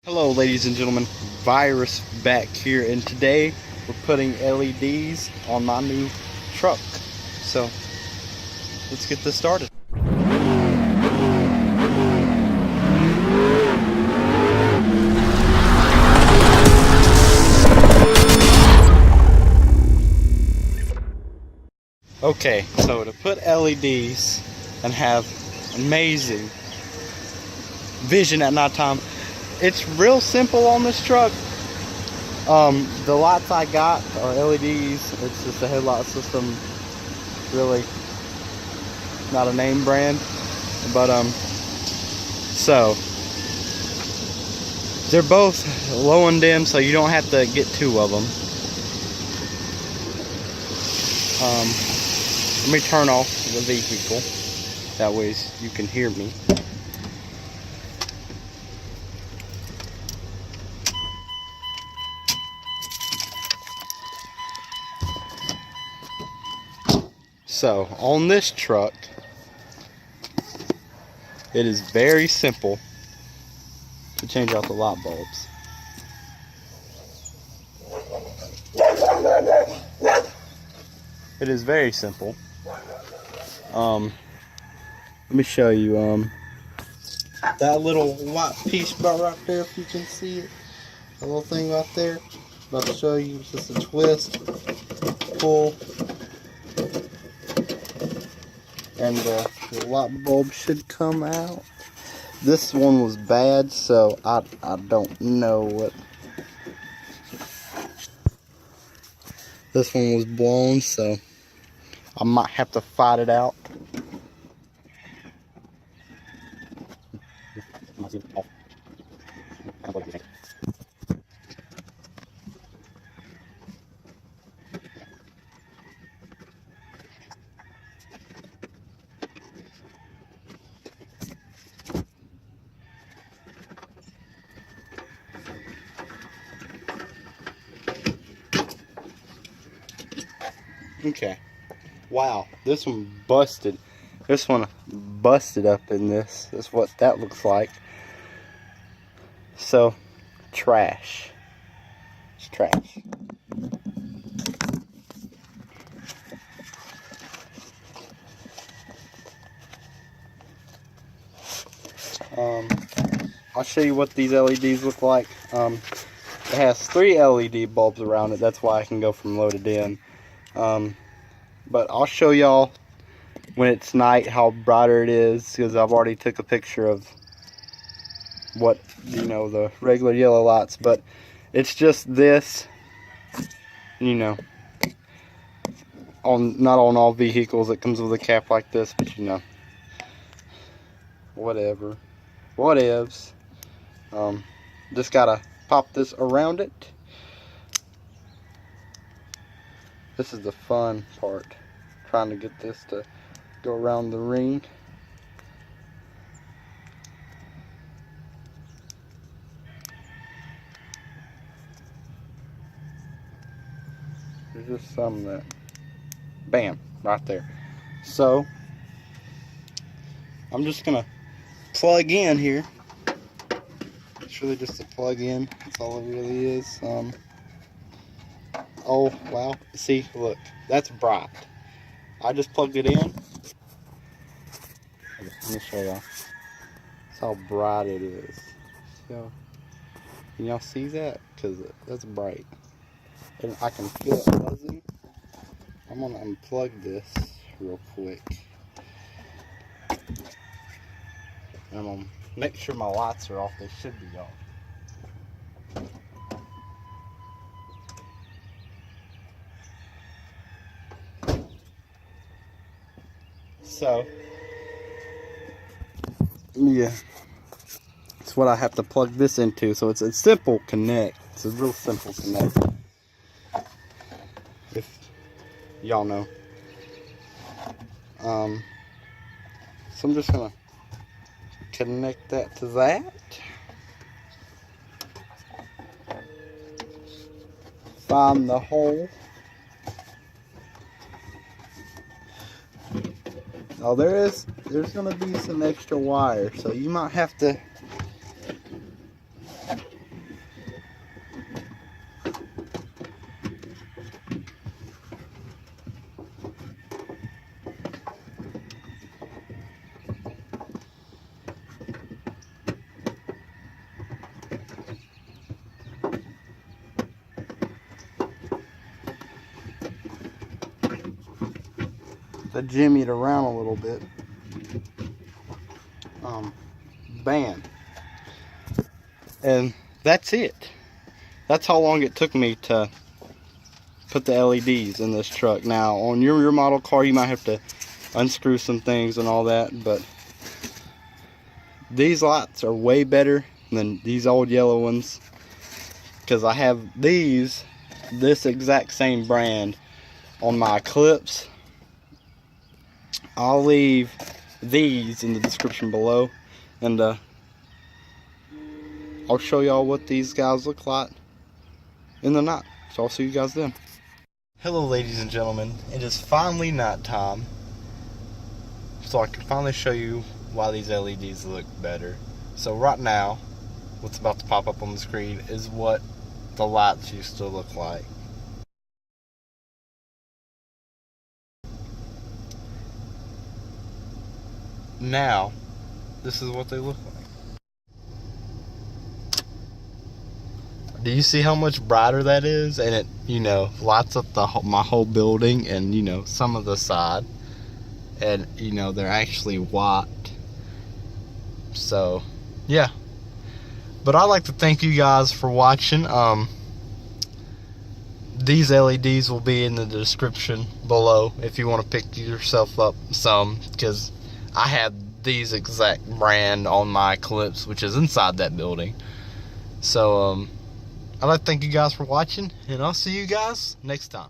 Hello ladies and gentlemen, Virus back here, and today we're putting LEDs on my new truck. So let's get this started. Okay, so to put LEDs and have amazing vision at nighttime, it's real simple on this truck. The lights I got are LEDs. It's just a headlight system. Really not a name brand, but so they're both low and dim, so you don't have to get two of them. Let me turn off the vehicle, that way you can hear me. So on this truck, it is very simple to change out the light bulbs. It is very simple. Let me show you that little white piece right there, if you can see it. A little thing right there. About to show you, it's just a twist, pull, and the light bulb should come out. This one was bad, so I don't know what. This one was blown, so I might have to fight it out. Okay. Wow, this one busted. This one busted up in this. That's what that looks like. So, trash. It's trash. I'll show you what these LEDs look like. It has 3 LED bulbs around it. That's why I can go from low to dim. But I'll show y'all when it's night how brighter it is, because I've already took a picture of what, the regular yellow lights. But it's just this, not on all vehicles it comes with a cap like this, but whatever, whatevs. Just gotta pop this around it. This is the fun part, trying to get this to go around the ring. There's just some that, bam, right there. So, I'm just gonna plug in here. It's really just a plug in, that's all it really is. Oh wow, see, look, that's bright. I just plugged it in. Let me show y'all. That's how bright it is. So, can y'all see that? Because that's bright. And I can feel it buzzing. I'm gonna unplug this real quick. And I'm gonna make sure my lights are off. They should be off. So, yeah, it's what I have to plug this into. So it's a simple connect. It's a real simple connect. If y'all know. So I'm just gonna connect that to that. Find the hole. Oh, there's gonna be some extra wire, so you might have to to jimmy it around a little bit. Bam. And that's it. That's how long it took me to put the LEDs in this truck. Now, on your model car, you might have to unscrew some things and all that, but these lights are way better than these old yellow ones, because I have this exact same brand on my Eclipse. I'll leave these in the description below, and I'll show y'all what these guys look like in the night. So I'll see you guys then. Hello ladies and gentlemen, it is finally night time, so I can finally show you why these LEDs look better. So right now, what's about to pop up on the screen is what the lights used to look like. Now, this is what they look like. Do you see how much brighter that is? And it, lights up my whole building, and some of the side, and they're actually white. So yeah, but I'd like to thank you guys for watching. These LEDs will be in the description below if you want to pick yourself up some, because I have these exact brand on my Eclipse, which is inside that building. So I'd like to thank you guys for watching, and I'll see you guys next time.